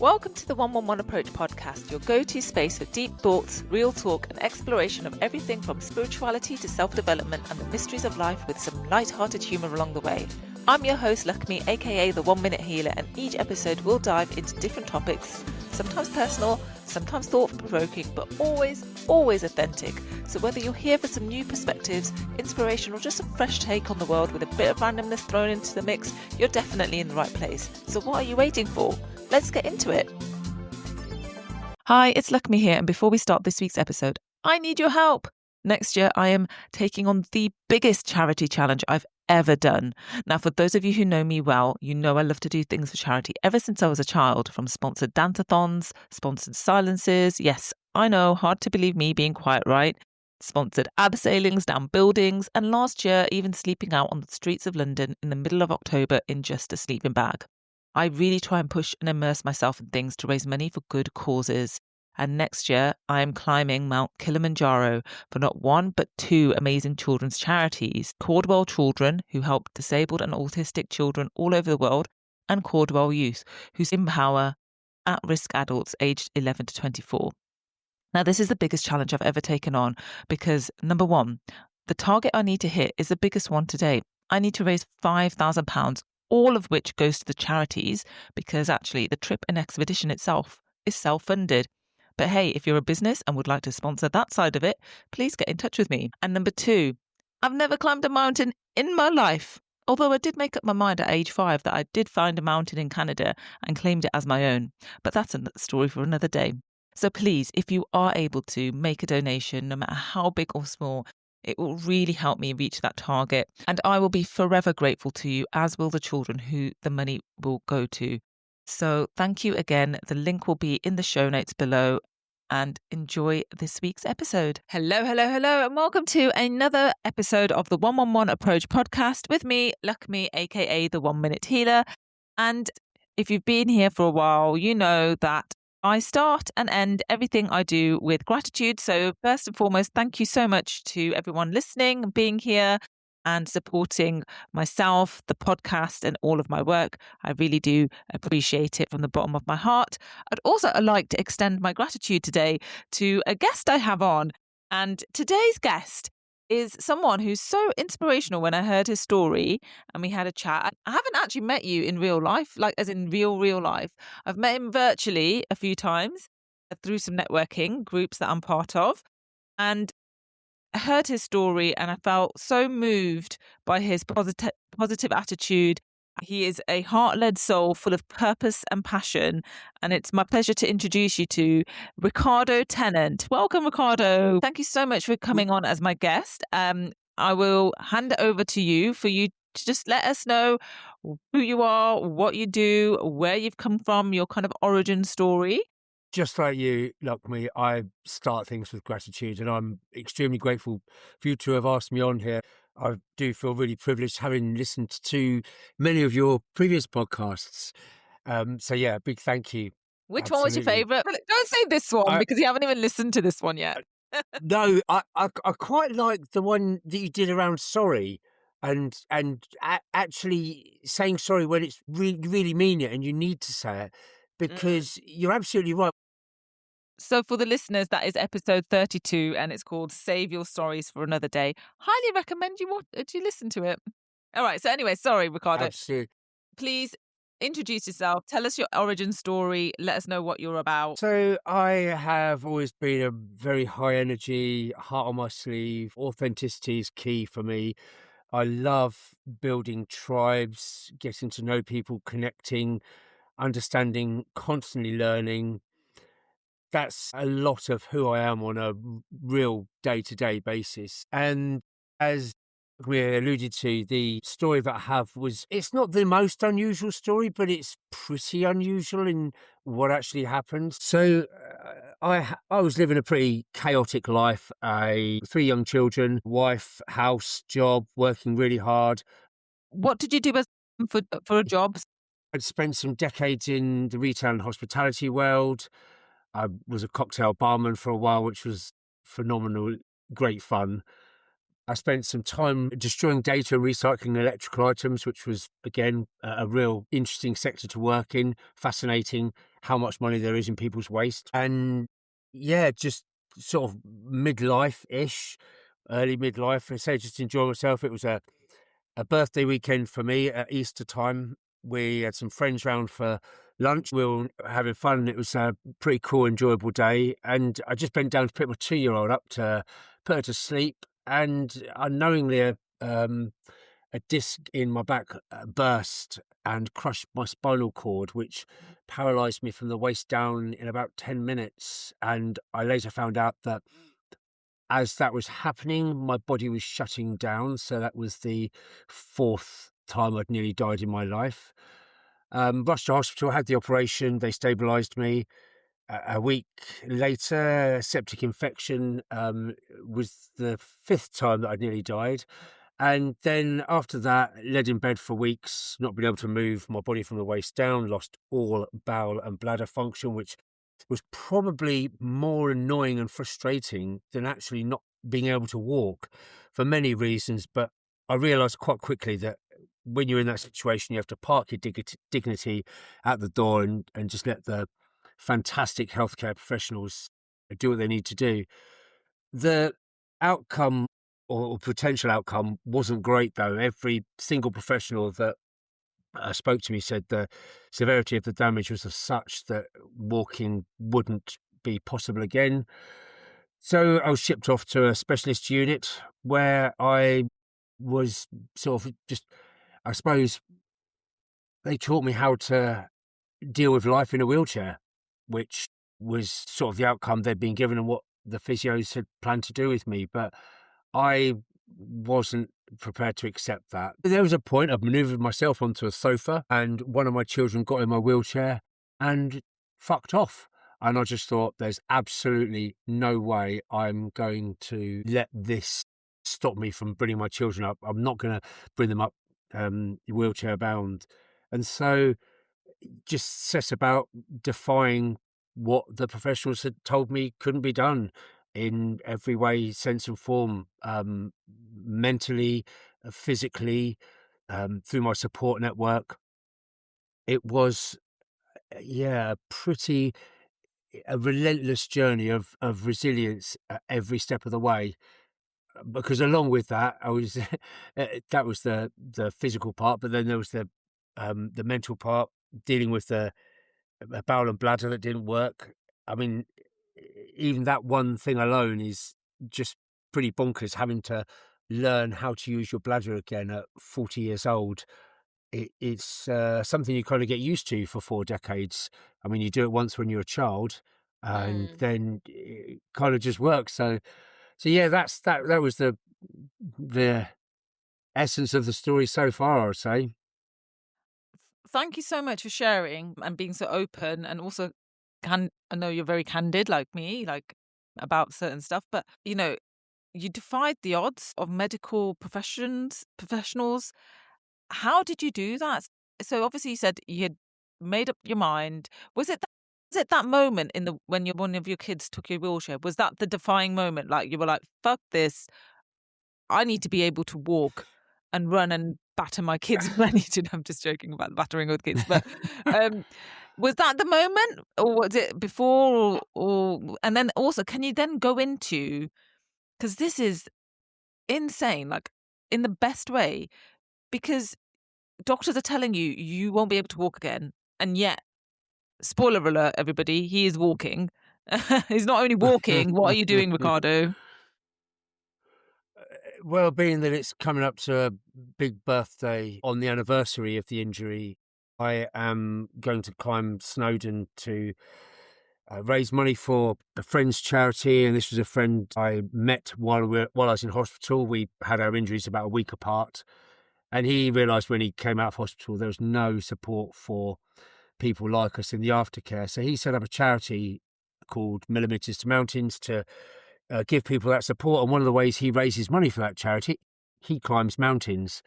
Welcome to the 111 Approach podcast, your go-to space for deep thoughts, real talk, and exploration of everything from spirituality to self-development and the mysteries of life with some light-hearted humour along the way. I'm your host, Lakshmi, aka the 1 Minute Healer, and each episode will dive into different topics, sometimes personal, sometimes thought-provoking, but always authentic. So whether you're here for some new perspectives, inspiration, or just a fresh take on the world with a bit of randomness thrown into the mix, you're definitely in the right place. So what are you waiting for? Let's get into it. Hi, it's Lakshmi here, and before we start this week's episode, I need your help. Next year, I am taking on the biggest charity challenge I've ever done. Now, for those of you who know me well, you know I love to do things for charity ever since I was a child, from sponsored dance-a-thons, sponsored silences. Yes, I know, hard to believe me being quiet, right? Sponsored abseilings down buildings, and last year, even sleeping out on the streets of London in the middle of October in just a sleeping bag. I really try and push and immerse myself in things to raise money for good causes. And next year, I am climbing Mount Kilimanjaro for not one, but two amazing children's charities. Cordwell Children, who help disabled and autistic children all over the world, and Cordwell Youth, who empower at-risk adults aged 11 to 24. Now, this is the biggest challenge I've ever taken on because, number one, the target I need to hit is the biggest one to date. I need to raise £5,000, all of which goes to the charities, because actually the trip and expedition itself is self-funded. But hey, if you're a business and would like to sponsor that side of it, please get in touch with me. And number two, I've never climbed a mountain in my life. Although I did make up my mind at age 5 that I did find a mountain in Canada and claimed it as my own. But that's a story for another day. So please, if you are able to make a donation, no matter how big or small, it will really help me reach that target. And I will be forever grateful to you, as will the children who the money will go to. So thank you again. The link will be in the show notes below. And enjoy this week's episode. Hello, and welcome to another episode of the 111 Approach podcast with me, Lakshmi, aka the 1 Minute Healer. And if you've been here for a while, you know that I start and end everything I do with gratitude. So first and foremost, thank you so much to everyone listening and being here and supporting myself, the podcast, and all of my work. I really do appreciate it from the bottom of my heart. I'd also like to extend my gratitude today to a guest I have on. And today's guest is someone who's so inspirational. When I heard his story and we had a chat, I haven't actually met you in real life, like as in real life. I've met him virtually a few times through some networking groups that I'm part of. And I heard his story and I felt so moved by his positive attitude. He is a heart-led soul full of purpose and passion. And it's my pleasure to introduce you to Rikardo Tennant. Welcome, Rikardo. Thank you so much for coming on as my guest. I will hand it over to you for you to just let us know who you are, what you do, where you've come from, your kind of origin story. Just like you, Lakshmi, I start things with gratitude, and I'm extremely grateful for you to have asked me on here. I do feel really privileged having listened to many of your previous podcasts. So yeah, big thank you. Which one was your favourite? Don't say this one because you haven't even listened to this one yet. No, I quite like the one that you did around sorry and actually saying sorry when it's really mean it and you need to say it, because you're absolutely right. So for the listeners, that is episode 32 and it's called Save Your Stories for Another Day. Highly recommend you listen to it. All right. So anyway, sorry, Rikardo. Absolutely. Please introduce yourself. Tell us your origin story. Let us know what you're about. So I have always been a very high energy, heart on my sleeve. Authenticity is key for me. I love building tribes, getting to know people, connecting, understanding, constantly learning. That's a lot of who I am on a real day-to-day basis. And as we alluded to, the story that I have it's not the most unusual story, but it's pretty unusual in what actually happened. So I was living a pretty chaotic life, 3 young children, wife, house, job, working really hard. What did you do for a job? I'd spent some decades in the retail and hospitality world. I was a cocktail barman for a while, which was phenomenal, great fun. I spent some time destroying data and recycling electrical items, which was, again, a real interesting sector to work in, fascinating. how much money there is in people's waste. And yeah, just sort of midlife-ish, early midlife. I say just enjoy myself. It was a birthday weekend for me at Easter time. We had some friends round for lunch. We were having fun. It was a pretty cool, enjoyable day. And I just bent down to pick my 2-year-old up to put her to sleep. And unknowingly, a disc in my back burst and crushed my spinal cord, which paralyzed me from the waist down in about 10 minutes. And I later found out that as that was happening, my body was shutting down. So that was the fourth time I'd nearly died in my life. Rushed to hospital, had the operation, they stabilized me. A week later, septic infection was the fifth time that I'd nearly died. And then after that, laid in bed for weeks, not being able to move my body from the waist down, lost all bowel and bladder function, which was probably more annoying and frustrating than actually not being able to walk for many reasons. But I realised quite quickly that when you're in that situation, you have to park your dignity at the door and just let the fantastic healthcare professionals do what they need to do. The outcome or potential outcome wasn't great, though. Every single professional that spoke to me said the severity of the damage was of such that walking wouldn't be possible again. So I was shipped off to a specialist unit where I was sort of just, I suppose, they taught me how to deal with life in a wheelchair, which was sort of the outcome they'd been given and what the physios had planned to do with me. But I wasn't prepared to accept that. There was a point I maneuvered myself onto a sofa and one of my children got in my wheelchair and fucked off. And I just thought, there's absolutely no way I'm going to let this stop me from bringing my children up. I'm not going to bring them up wheelchair bound. And so just set about defying what the professionals had told me couldn't be done in every way, sense and form, mentally, physically, through my support network. It was, a relentless journey of resilience at every step of the way. Because along with that, I was that was the physical part, but then there was the mental part, dealing with the a bowel and bladder that didn't work. I mean, even that one thing alone is just pretty bonkers, having to learn how to use your bladder again at 40 years old. It's something you kind of get used to for 4 decades. I mean, you do it once when you're a child, and Mm. then it kind of just works. So yeah, that was the essence of the story so far, I'd say. Thank you so much for sharing and being so open, and also I know you're very candid like me, like about certain stuff, but you defied the odds of medical professionals. How did you do that? So obviously you said you had made up your mind. Was it that moment in the when one of your kids took your wheelchair? Was that the defying moment? Like you were like, "Fuck this! I need to be able to walk and run and batter my kids when I need to." I'm just joking about battering with kids, but um, was that the moment, or was it before? Or and then also, can you then go into, because this is insane, like in the best way, because doctors are telling you you won't be able to walk again, and yet, spoiler alert, everybody, he is walking. He's not only walking. What are you doing, Ricardo? Well, being that it's coming up to a big birthday on the anniversary of the injury, I am going to climb Snowden to raise money for a friend's charity. And this was a friend I met while I was in hospital. We had our injuries about a week apart. And he realised when he came out of hospital, there was no support for people like us in the aftercare. So he set up a charity called Millimeters to Mountains to give people that support. And one of the ways he raises money for that charity, he climbs mountains.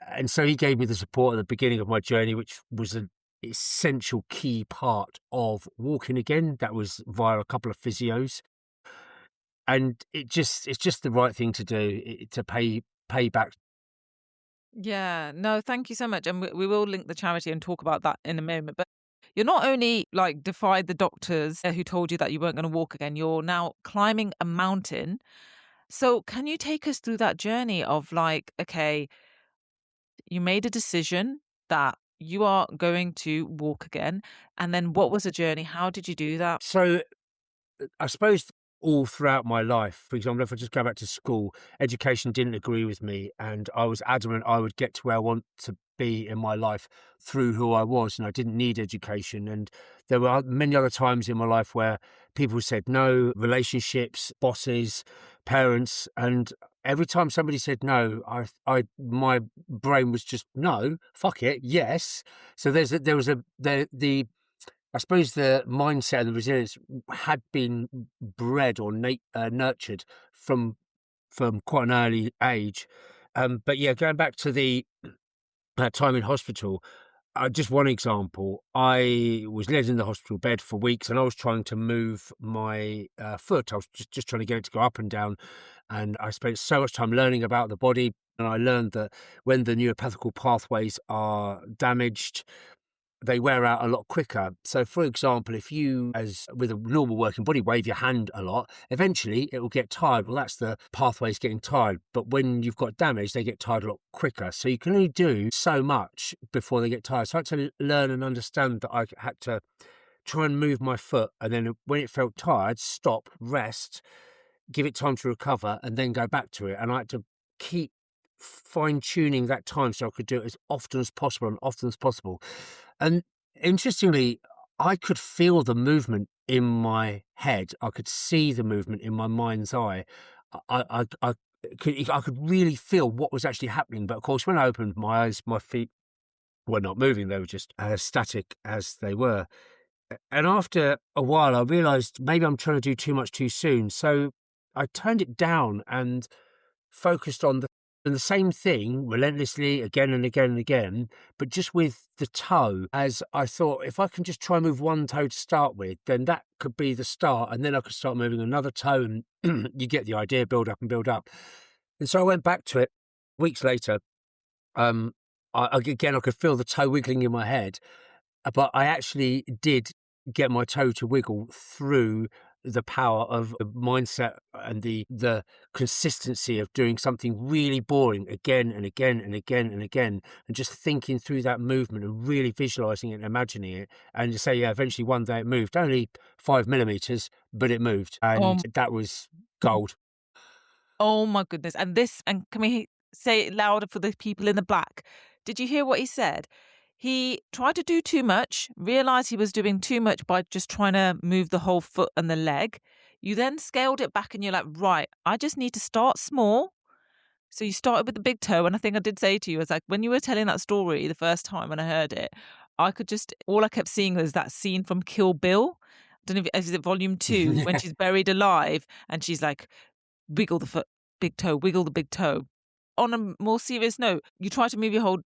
And so he gave me the support at the beginning of my journey, which was an essential key part of walking again. That was via a couple of physios. And it's just the right thing to do, to pay back. Yeah, no, thank you so much. And we will link the charity and talk about that in a moment. But you're not only like defied the doctors who told you that you weren't going to walk again, you're now climbing a mountain. So can you take us through that journey of like, okay, you made a decision that you are going to walk again. And then what was the journey? How did you do that? So I suppose all throughout my life, for example, if I just go back to school, education didn't agree with me, and I was adamant I would get to where I want to be in my life through who I was, and I didn't need education. And there were many other times in my life where people said no, relationships, bosses, parents, and every time somebody said no, my brain was just no, fuck it, yes. So the I suppose the mindset and the resilience had been bred or nurtured from quite an early age. But yeah, going back to the time in hospital, just one example, I was led in the hospital bed for weeks, and I was trying to move my foot. I was just trying to get it to go up and down, and I spent so much time learning about the body. And I learned that when the neuropathical pathways are damaged, they wear out a lot quicker. So, for example, if you, as with a normal working body, wave your hand a lot, eventually it will get tired. Well, that's the pathways getting tired. But when you've got damage, they get tired a lot quicker. So you can only do so much before they get tired. So I had to learn and understand that I had to try and move my foot. And then when it felt tired, stop, rest, give it time to recover, and then go back to it. And I had to keep fine-tuning that time so I could do it as often as possible and often as possible. And interestingly, I could feel the movement in my head. I could see the movement in my mind's eye. I could really feel what was actually happening. But of course, when I opened my eyes, my feet were not moving. They were just as static as they were. And after a while, I realized maybe I'm trying to do too much too soon. So I turned it down and focused on the same thing relentlessly again and again and again, but just with the toe, as I thought, if I can just try and move one toe to start with, then that could be the start, and then I could start moving another toe, and you get the idea, build up and build up. And so I went back to it weeks later. Again, I could feel the toe wiggling in my head, but I actually did get my toe to wiggle through the power of the mindset and the consistency of doing something really boring again and again and again and again, and just thinking through that movement and really visualizing it and imagining it. And you say, yeah, eventually one day it moved, only 5 millimeters, but it moved. And that was gold. Oh my goodness. And can we say it louder for the people in the black? Did you hear what he said? He tried to do too much, realized he was doing too much by just trying to move the whole foot and the leg. You then scaled it back and you're like, right, I just need to start small. So you started with the big toe. And I think I did say to you, I was like, when you were telling that story the first time when I heard it, all I kept seeing was that scene from Kill Bill. I don't know if it volume 2, when she's buried alive and she's like, wiggle the foot, big toe, wiggle the big toe. On a more serious note, you try to move your whole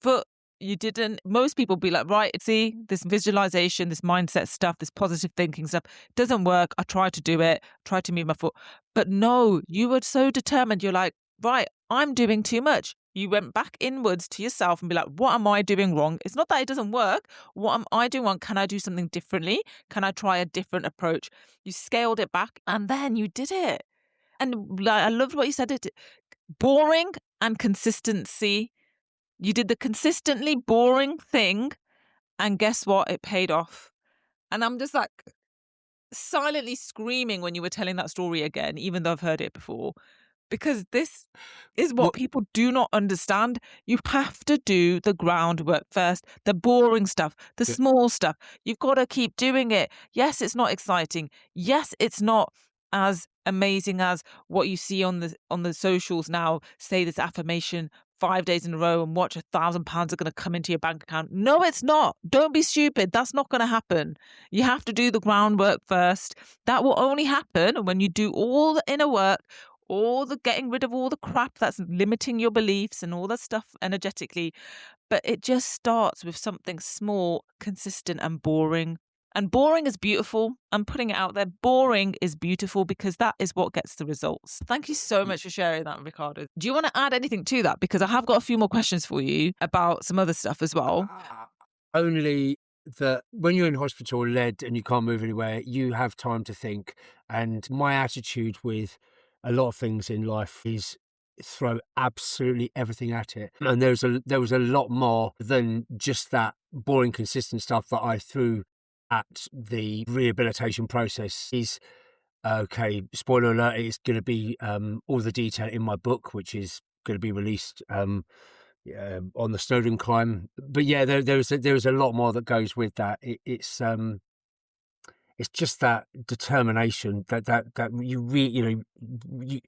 foot, you didn't. Most people be like, right, see, this visualization, this mindset stuff, this positive thinking stuff doesn't work. I tried to do it, tried to move my foot. But no, you were so determined. You're like, right, I'm doing too much. You went back inwards to yourself and be like, what am I doing wrong? It's not that it doesn't work. What am I doing wrong? Can I do something differently? Can I try a different approach? You scaled it back and then you did it. And I loved what you said. It boring and consistency. You did the consistently boring thing, and guess what? It paid off. And I'm just like silently screaming when you were telling that story again, even though I've heard it before, because this is what people do not understand. You have to do the groundwork first, the boring stuff, the small stuff. You've got to keep doing it. Yes, it's not exciting. Yes, it's not as amazing as what you see on the socials now. Say this affirmation 5 days in a row and watch £1,000 are going to come into your bank account. No, it's not. Don't be stupid. That's not going to happen. You have to do the groundwork first. That will only happen when you do all the inner work, all the getting rid of all the crap that's limiting your beliefs and all that stuff energetically. But it just starts with something small, consistent and boring. And boring is beautiful. I'm putting it out there. Boring is beautiful because that is what gets the results. Thank you so much for sharing that, Ricardo. Do you want to add anything to that? Because I have got a few more questions for you about some other stuff as well. Only that when you're in hospital or led and you can't move anywhere, you have time to think. And my attitude with a lot of things in life is throw absolutely everything at it. And there was a lot more than just that boring, consistent stuff that I threw at the rehabilitation process. Is okay. Spoiler alert: it's going to be all the detail in my book, which is going to be released. On the Snowden climb. But yeah, there was a lot more that goes with that. It's just that determination that you really, you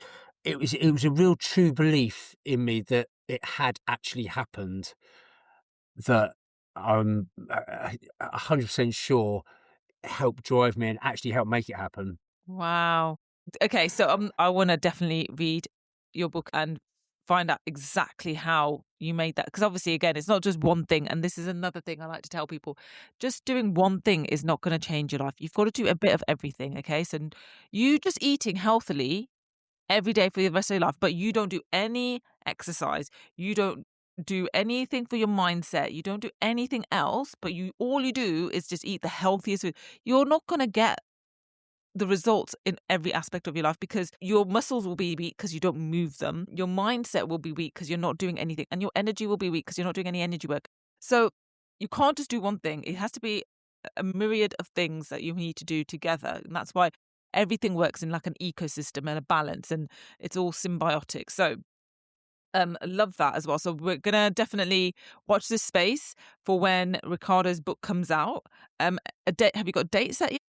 it was a real true belief in me that it had actually happened, that I'm 100% sure helped drive me and actually helped make it happen. Wow. Okay, so I want to definitely read your book and find out exactly how you made that. Because obviously, again, it's not just one thing. And this is another thing I like to tell people: just doing one thing is not going to change your life. You've got to do a bit of everything. Okay. So you just eating healthily every day for the rest of your life, but you don't do any exercise. You don't do anything for your mindset. You don't do anything else, but all you do is just eat the healthiest food. You're not going to get the results in every aspect of your life, because your muscles will be weak because you don't move them. Your mindset will be weak because you're not doing anything. And your energy will be weak because you're not doing any energy work. So you can't just do one thing. It has to be a myriad of things that you need to do together. And that's why everything works in like an ecosystem and a balance, and it's all symbiotic. So I love that as well. So we're gonna definitely watch this space for when Ricardo's book comes out. A date, have you got a date set yet?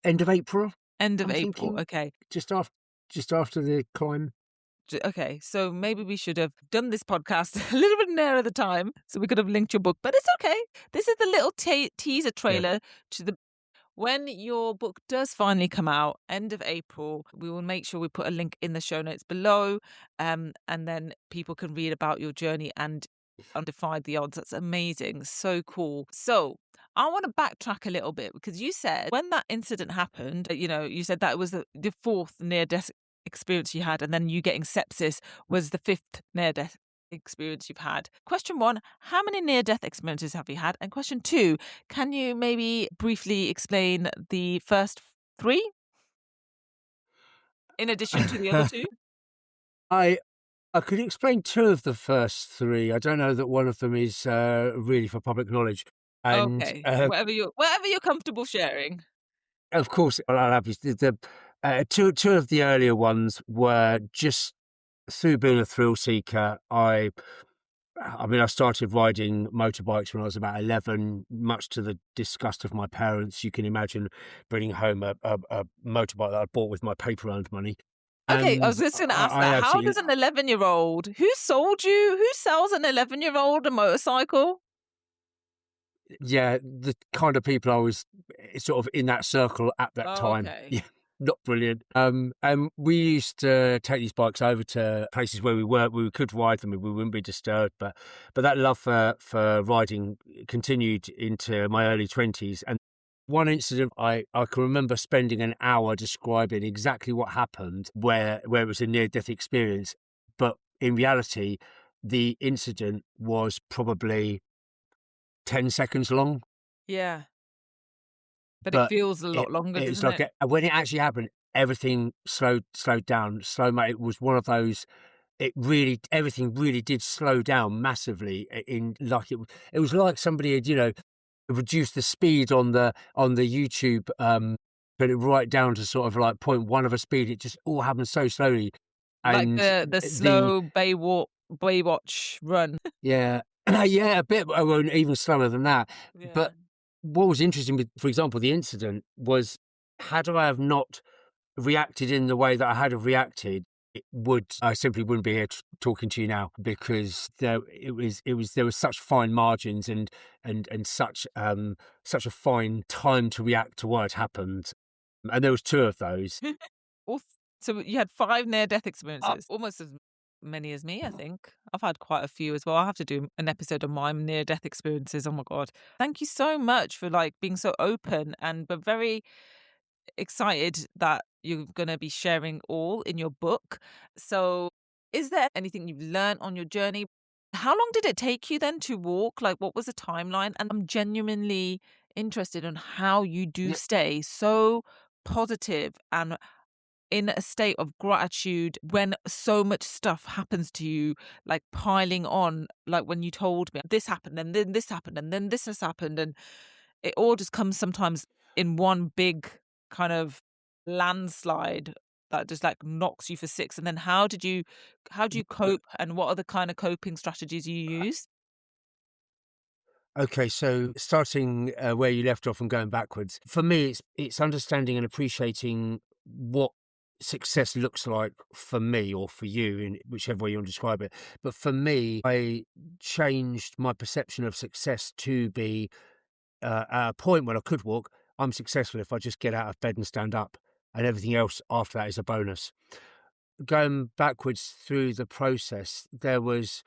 End of April, End of I'm April. thinking, Okay. just after the climb. Okay, so maybe we should have done this podcast a little bit nearer the time, so we could have linked your book, but it's okay. This is the little teaser Yeah. trailer to the when your book does finally come out, end of April. We will make sure we put a link in the show notes below, and then people can read about your journey and undefied the odds. That's amazing, so cool. So I want to backtrack a little bit, because you said when that incident happened, you said that was the fourth near death experience you had, and then you getting sepsis was the fifth near death experience you've had. Question one: how many near death experiences have you had? And question two: can you maybe briefly explain the first three in addition to the other two? I I could explain 2 of the first 3. I don't know that one of them is, really for public knowledge, and, Okay, whatever you're comfortable sharing. of course, I'll have you the 2 of the earlier ones were just through being a thrill seeker. I mean, I started riding motorbikes when I was about 11, much to the disgust of my parents. You can imagine bringing home a motorbike that I bought with my paper-earned money, Okay, I and was just going to ask I that. How absolutely does an 11-year-old, who sold you, who sells an 11-year-old a motorcycle? yeah, the kind of people I was sort of in that circle at that Oh, time. okay. Yeah, not brilliant. And we used to take these bikes over to places where we could ride them and we wouldn't be disturbed. But that love for riding continued into my early 20s. And one incident I can remember spending an hour describing exactly what happened, where it was a near death experience. But in reality, the incident was probably 10 seconds long. Yeah, but it But feels a lot longer, it's doesn't like it? when it actually happened, everything slowed down. It was one of those. It really, everything really did slow down massively. In like it was like somebody had reduced the speed on the YouTube, put it right down to sort of like point one of a speed. It just all happened so slowly, Like and the the slow Baywatch run. yeah, yeah, a bit, well, even slower than that. Yeah. But what was interesting with, for example, the incident was, had I have not reacted in the way that I had have reacted, I simply wouldn't be here talking to you now, because there was such fine margins and such a fine time to react to what had happened, and there was 2 of those. Oof. So you had 5 near-death experiences, almost as many as me, I think. I've had quite a few as well. I'll have to do an episode on my near-death experiences. Oh my god. Thank you so much for, like, being so open, and we're very excited that you're gonna be sharing all in your book. So, is there anything you've learned on your journey? How long did it take you then to walk? Like, what was the timeline? And I'm genuinely interested in how you do Yeah. stay so positive and in a state of gratitude when so much stuff happens to you, like piling on, like when you told me this happened and then this happened and then this has happened, and it all just comes sometimes in one big kind of landslide that just like knocks you for six. And then how do you cope, and what are the kind of coping strategies you use? Okay, so starting where you left off and going backwards, for me, it's understanding and appreciating what success looks like for me or for you, in whichever way you want to describe it. But for me, I changed my perception of success to be at a point when I could walk. I'm successful if I just get out of bed and stand up, and everything else after that is a bonus. Going backwards through the process, there was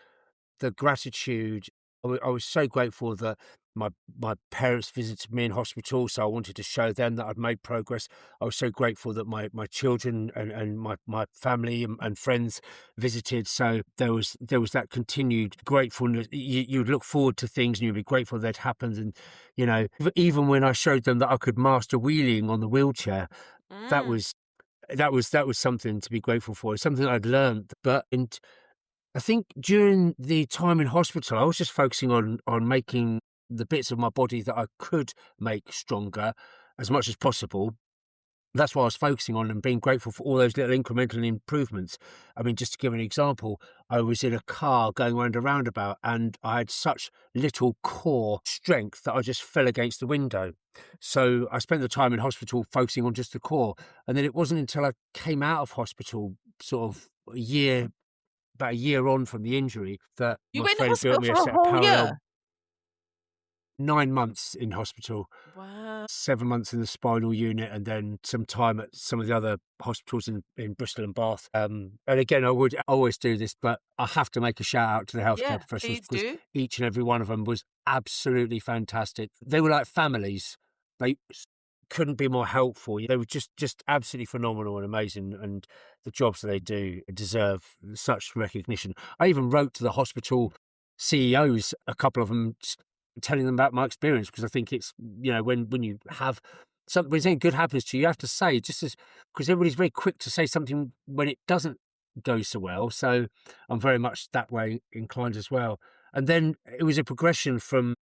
the gratitude. I was so grateful that my parents visited me in hospital, so I wanted to show them that I'd made progress. I was so grateful that my children and my family and friends visited, so there was that continued gratefulness. You'd look forward to things and you'd be grateful they'd happened, and, even when I showed them that I could master wheeling on the wheelchair, that Mm. was that was something to be grateful for. It's something I'd learned, but I think during the time in hospital, I was just focusing on making the bits of my body that I could make stronger as much as possible. That's what I was focusing on and being grateful for all those little incremental improvements. I mean, just to give an example, I was in a car going around a roundabout and I had such little core strength that I just fell against the window. So I spent the time in hospital focusing on just the core. And then it wasn't until I came out of hospital, sort of about a year on from the injury, that You my were in friend built hospital me a for a set of whole parallel. year? 9 months in hospital, Wow. 7 months in the spinal unit, and then some time at some of the other hospitals in Bristol and Bath. And again, I would always do this, but I have to make a shout out to the healthcare Yeah, professionals please because do. each and every one of them was absolutely fantastic. They were like families. They couldn't be more helpful. They were just absolutely phenomenal and amazing, and the jobs that they do deserve such recognition. I even wrote to the hospital CEOs, a couple of them, telling them about my experience, because I think it's, when you have something, when something good happens to you, you have to say, just as, because everybody's very quick to say something when it doesn't go so well. So I'm very much that way inclined as well. And then it was a progression from,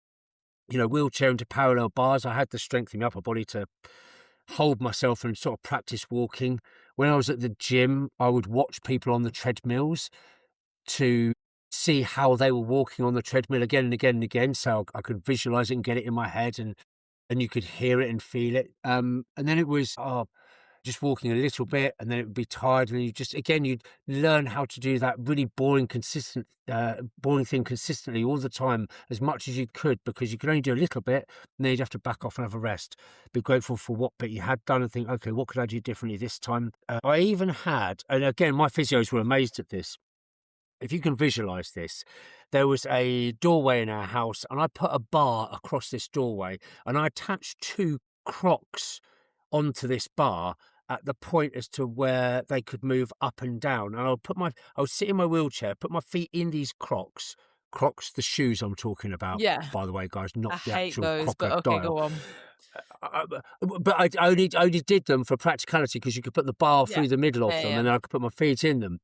wheelchair into parallel bars. I had the strength in my upper body to hold myself and sort of practice walking. When I was at the gym, I would watch people on the treadmills to see how they were walking on the treadmill again and again and again, so I could visualize it and get it in my head, and you could hear it and feel it. And then it was, just walking a little bit, and then it would be tired, and you'd learn how to do that really boring thing consistently all the time, as much as you could, because you could only do a little bit, and then you'd have to back off and have a rest. Be grateful for what bit you had done and think, okay, what could I do differently this time? I even had, and again, my physios were amazed at this, if you can visualize this, there was a doorway in our house, and I put a bar across this doorway, and I attached two crocs onto this bar at the point as to where they could move up and down. And I would sit in my wheelchair, put my feet in these crocs, the shoes I'm talking about, Yeah, by the way, guys, I not the hate actual those, but okay, crocodile. go on. Uh, but I only did them for practicality, because you could put the bar Yeah. through the middle of Yeah, them, yeah. and then I could put my feet in them.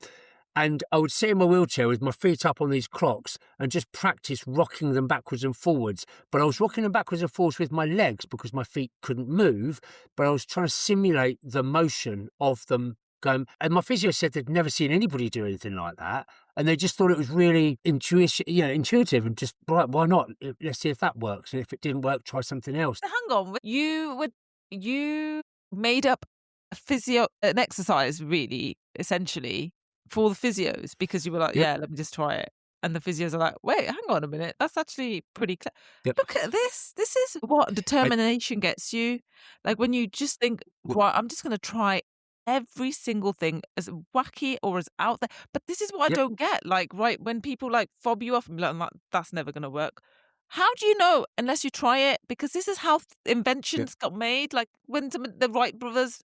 And I would sit in my wheelchair with my feet up on these clocks and just practice rocking them backwards and forwards. But I was rocking them backwards and forwards with my legs because my feet couldn't move. But I was trying to simulate the motion of them going. And my physio said they'd never seen anybody do anything like that. And they just thought it was really intuitive, and just, right, why not? Let's see if that works. And if it didn't work, try something else. So hang on, you made up an exercise really, essentially, for the physios because you were like, Yep, "Yeah, let me just try it." And the physios are like, "Wait, hang on a minute, that's actually pretty yep. look at this. This is what I, determination gets you." Like when you just think, w- "Right, I'm just gonna try every single thing as wacky or as out there." But this is what I yep, don't get. Like, right, when people like fob you off and be like, "That's never gonna work." How do you know unless you try it? Because this is how yep. inventions got made. Like when the Wright brothers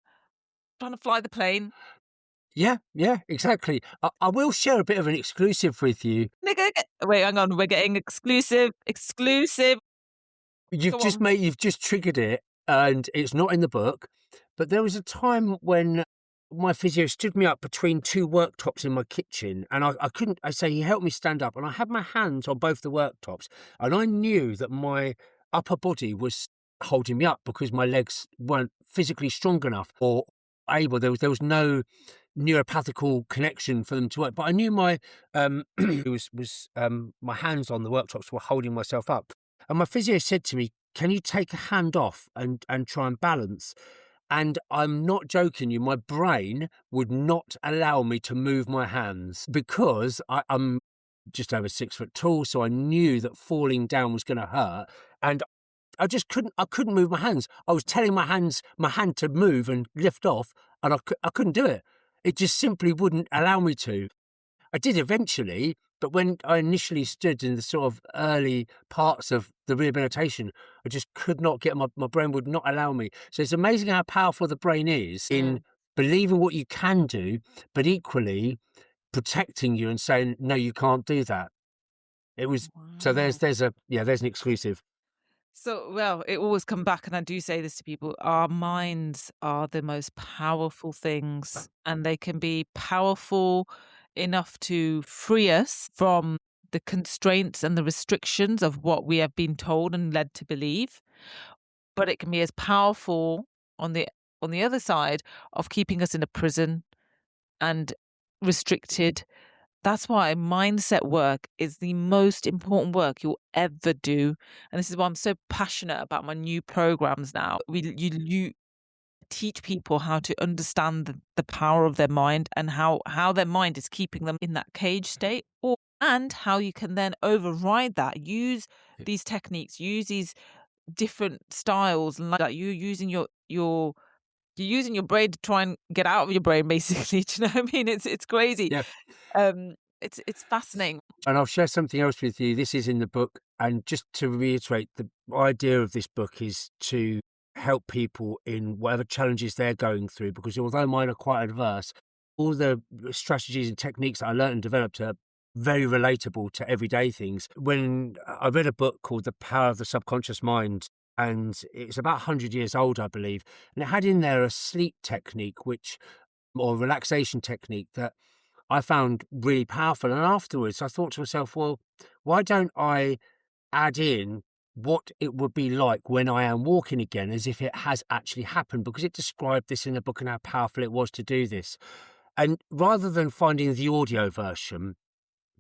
trying to fly the plane. Yeah, yeah, exactly. I will share a bit of an exclusive with you. Nigga, wait, hang on. We're getting exclusive. Exclusive. Go on. You've just triggered it, and it's not in the book, but there was a time when my physio stood me up between two worktops in my kitchen, and I couldn't. I say he helped me stand up, and I had my hands on both the worktops, and I knew that my upper body was holding me up because my legs weren't physically strong enough or able. There was no neuropathical connection for them to work, but I knew my it was my hands on the worktops were holding myself up. And my physio said to me, "Can you take a hand off and try and balance?" And I'm not joking you, my brain would not allow me to move my hands because I'm just over 6 foot tall, so I knew that falling down was going to hurt, and I couldn't move my hands. I was telling my hand to move and lift off, and I couldn't do it. It just simply wouldn't allow me to. I did eventually, but when I initially stood in the sort of early parts of the rehabilitation, I just could not get my brain would not allow me. So it's amazing how powerful the brain is in Mm. believing what you can do, but equally protecting you and saying, no, you can't do that. It was so Wow. there's an exclusive. So, well, it always come back, and I do say this to people, our minds are the most powerful things, and they can be powerful enough to free us from the constraints and the restrictions of what we have been told and led to believe. But it can be as powerful on the other side of keeping us in a prison and restricted. That's why mindset work is the most important work you'll ever do. And this is why I'm so passionate about my new programs now. You teach people how to understand the power of their mind and how their mind is keeping them in that cage state, or and how you can then override that, use these techniques, use these different styles, and like that you're using you're using your brain to try and get out of your brain basically. Do you know what I mean? It's crazy. Yeah. It's fascinating. And I'll share something else with you. This is in the book. And just to reiterate, the idea of this book is to help people in whatever challenges they're going through, because although mine are quite adverse, all the strategies and techniques that I learned and developed are very relatable to everyday things. When I read a book called The Power of the Subconscious Mind, and it's about 100 years old, I believe, and it had in there a sleep technique, or relaxation technique that I found really powerful. And afterwards, I thought to myself, well, why don't I add in what it would be like when I am walking again as if it has actually happened? Because it described this in the book and how powerful it was to do this. And rather than finding the audio version,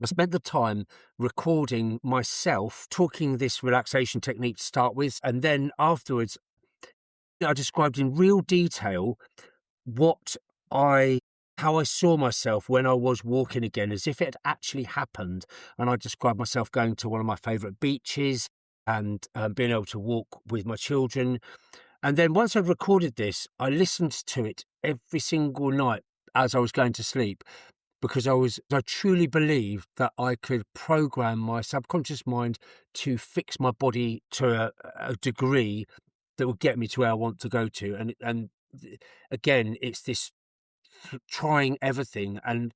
I spent the time recording myself talking this relaxation technique to start with. And then afterwards, I described in real detail what I how I saw myself when I was walking again, as if it had actually happened. And I described myself going to one of my favourite beaches and being able to walk with my children. And then once I'd recorded this, I listened to it every single night as I was going to sleep, because I truly believed that I could program my subconscious mind to fix my body to a degree that would get me to where I want to go to. Again, it's this trying everything, and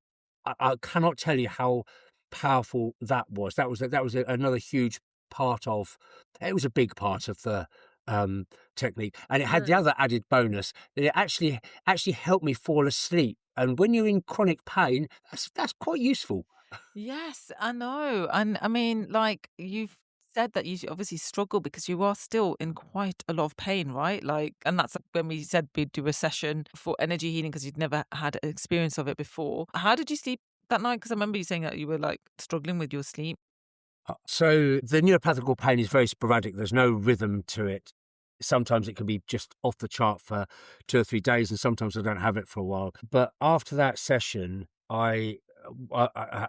I cannot tell you how powerful that was. Another huge part of it. Was a big part of the technique, and it had the Mm. other added bonus that it actually helped me fall asleep. And when you're in chronic pain, that's quite useful. Yes, I know. And I mean, like you've said that obviously struggle because you are still in quite a lot of pain, right? Like, and that's when we said we'd do a session for energy healing because you'd never had an experience of it before. How did you sleep that night? Because I remember you saying that you were like struggling with your sleep. So the neuropathical pain is very sporadic. There's no rhythm to it. Sometimes it can be just off the chart for 2 or 3 days, and sometimes I don't have it for a while. But after that session, I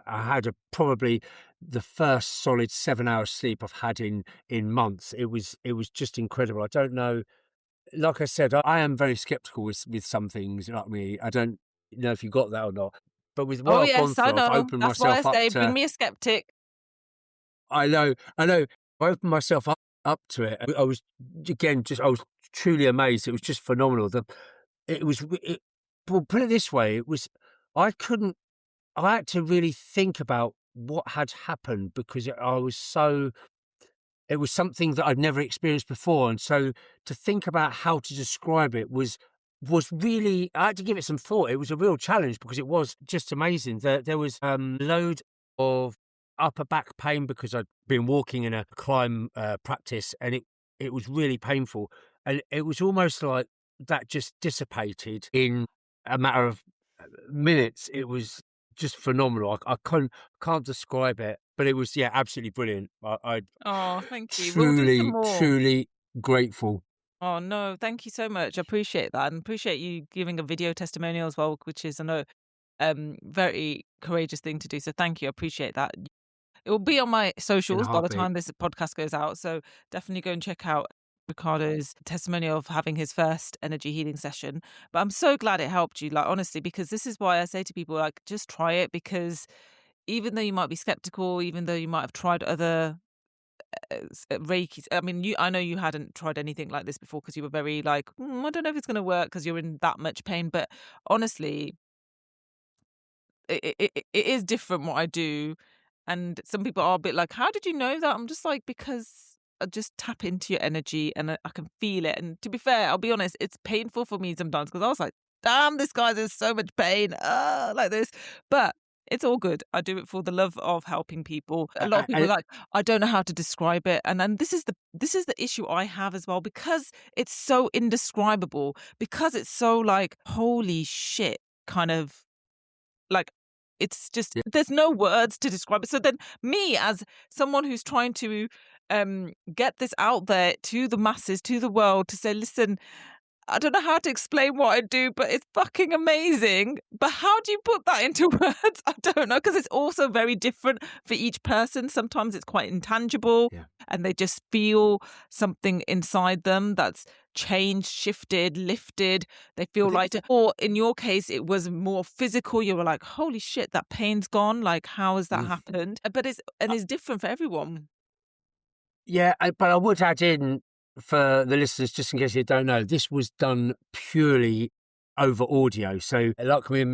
had probably the first solid 7 hours sleep I've had in months. It was just incredible. I don't know. Like I said, I am very skeptical with some things. Like me, I don't know if you got that or not. But with what Oh I've gone yes, I through, I've know. opened That's why I myself up say bring to. me a skeptic. I know, I know. I opened myself up to it. I was again just I was truly amazed. It was just phenomenal. It was it, well, put it this way, it was. I couldn't I had to really think about what had happened because I was so it was something that I'd never experienced before, and so to think about how to describe it was really I had to give it some thought. It was a real challenge because it was just amazing. There was, load of upper back pain because I'd been walking in a climb, practice, and it was really painful, and it was almost like that just dissipated in a matter of, minutes. It was just phenomenal. I can't describe it, but it was, yeah, absolutely brilliant. I Oh, thank you. We'll do some truly, more. truly grateful. Oh, no, thank you so much. I appreciate that, and appreciate you giving a video testimonial as well, which is, I know, very courageous thing to do. So thank you. I appreciate that. It will be on my In a socials by the heartbeat. time this podcast goes out. So definitely go and check out Ricardo's testimonial of having his first energy healing session. But I'm so glad it helped you, like, honestly, because this is why I say to people, like, just try it, because even though you might be skeptical, even though you might have tried other Reiki. I mean, I know you hadn't tried anything like this before because you were very like, I don't know if it's going to work because you're in that much pain. But honestly, it is different what I do. And some people are a bit like, how did you know that? I'm just like, because I just tap into your energy and I can feel it. And to be fair, I'll be honest, it's painful for me sometimes because I was like, damn, this guy's in so much pain, like this. But it's all good. I do it for the love of helping people. A lot of people are And like, I don't know how to describe it. And then this is the issue I have as well, because it's so indescribable, because it's so like, holy shit, kind of like, it's just yeah, there's no words to describe it. So then me, as someone who's trying to get this out there to the masses, to the world, to say, listen, I don't know how to explain what I do, but it's fucking amazing. But how do you put that into words? I don't know, because it's also very different for each person. Sometimes it's quite intangible yeah. and they just feel something inside them that's changed, shifted, lifted. They I feel think lighter. Or in your case, it was more physical. You were like, holy shit, that pain's gone. Like, how has that mm, happened? But it's different for everyone. yeah, but I would add in for the listeners, just in case you don't know, this was done purely over audio. So, like, we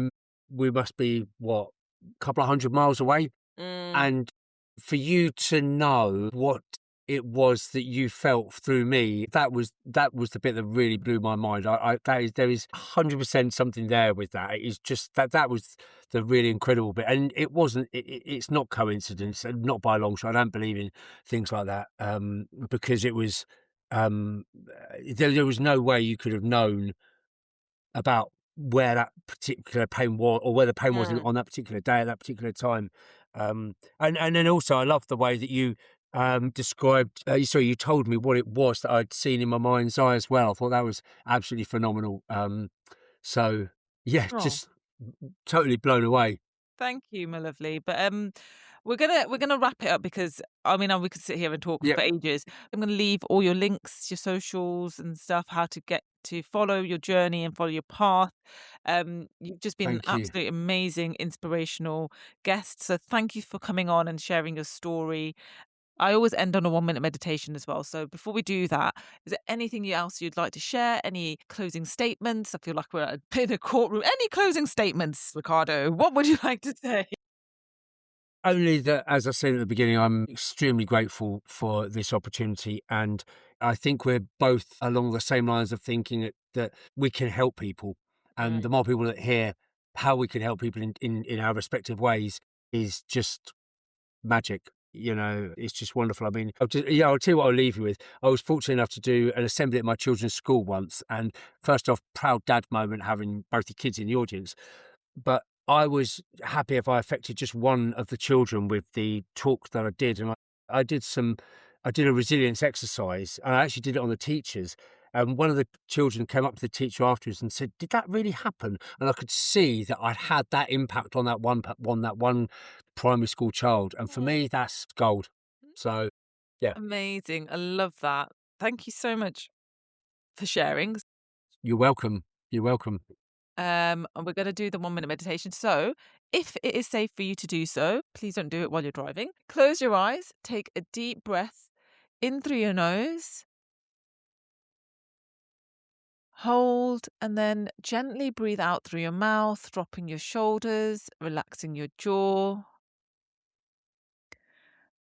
must be, what, a couple of 100 miles away? Mm. And for you to know what it was that you felt through me, that was the bit that really blew my mind. I that is there is 100% something there with that. It is just that was the really incredible bit, and it wasn't. It's not coincidence, and not by a long shot. I don't believe in things like that, because it was. There was no way you could have known about where that particular pain was, or where the pain was Mm. on that particular day at that particular time. And then also I love the way that you described. You told me what it was that I'd seen in my mind's eye as well. I thought that was absolutely phenomenal. So yeah, Oh. just totally blown away. Thank you, my lovely. But we're gonna wrap it up because I mean we could sit here and talk Yeah, for ages. I'm gonna leave all your links, your socials and stuff, how to get to follow your journey and follow your path. You've just been an thank you. absolutely amazing, inspirational guest. So thank you for coming on and sharing your story. I always end on a 1 minute meditation as well. So before we do that, is there anything else you'd like to share? Any closing statements? I feel like we're in a courtroom. Any closing statements, Ricardo? What would you like to say? Only that, as I said at the beginning, I'm extremely grateful for this opportunity. And I think we're both along the same lines of thinking that we can help people. And the Mm. more people that hear how we can help people in our respective ways is just magic. It's just wonderful. I mean, I'll tell you what I'll leave you with. I was fortunate enough to do an assembly at my children's school once. And first off, proud dad moment having both the kids in the audience. But I was happy if I affected just one of the children with the talk that I did, and I did some I did a resilience exercise, and I actually did it on the teachers. And one of the children came up to the teacher afterwards and said, "Did that really happen?" And I could see that I'd had that impact on that one primary school child, and for Oh, me, that's gold. So, yeah, amazing. I love that. Thank you so much for sharing. you're welcome. You're welcome. And we're going to do the 1 minute meditation. So, if it is safe for you to do so, please don't do it while you're driving. Close your eyes, take a deep breath in through your nose, Hold, and then gently breathe out through your mouth, dropping your shoulders, relaxing your jaw.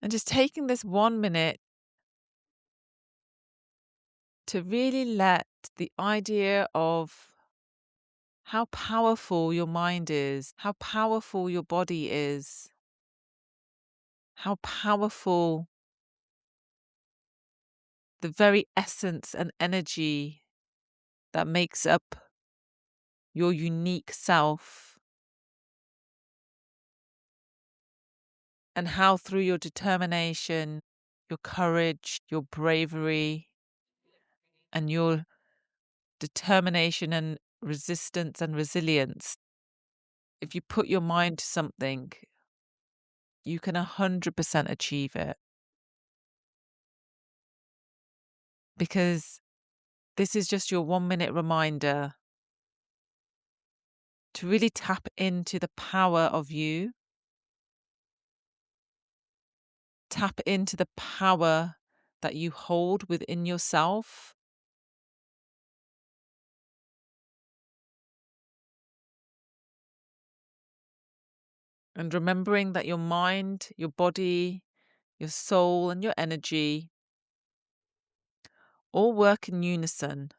And just taking this 1 minute to really let the idea of how powerful your mind is, how powerful your body is, how powerful the very essence and energy that makes up your unique self, and how through your determination, your courage, your bravery, and your determination and resistance and resilience, if you put your mind to something, you can 100% achieve it. Because this is just your 1 minute reminder to really tap into the power of you, tap into the power that you hold within yourself. And remembering that your mind, your body, your soul, and your energy all work in unison.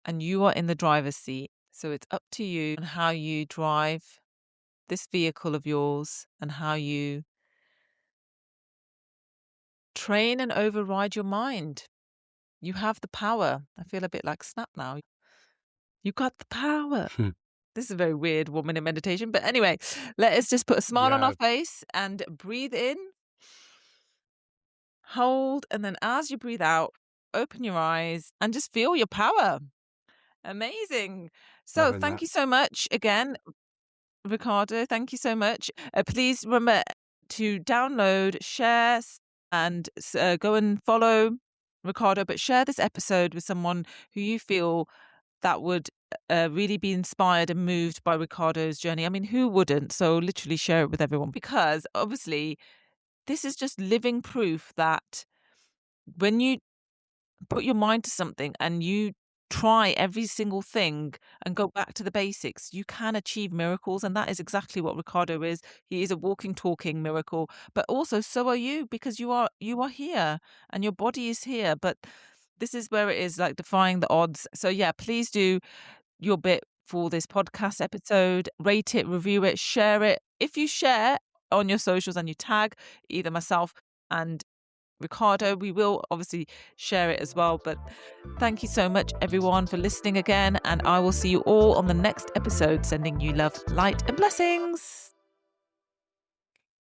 And you are in the driver's seat. So it's up to you on how you drive this vehicle of yours and how you train and override your mind. You have the power. I feel a bit like Snap now. You got the power. This is a very weird 1 minute meditation. But anyway, let us just put a smile on our face and breathe in, hold, and then as you breathe out, open your eyes and just feel your power. Amazing. So Loving thank that. you so much again, Rikardo. Thank you so much. Please remember to download, share, and go and follow Rikardo, but share this episode with someone who you feel that would really be inspired and moved by Ricardo's journey. I mean, who wouldn't? So literally share it with everyone, because obviously this is just living proof that when you put your mind to something and you try every single thing and go back to the basics, you can achieve miracles. And that is exactly what Rikardo is. He is a walking, talking miracle, but also so are you, because you are here and your body is here. But this is where it is like defying the odds. So yeah, please do your bit for this podcast episode. Rate it, review it, share it. If you share on your socials and you tag either myself and Rikardo, we will obviously share it as well. But thank you so much, everyone, for listening again. And I will see you all on the next episode. Sending you love, light, and blessings.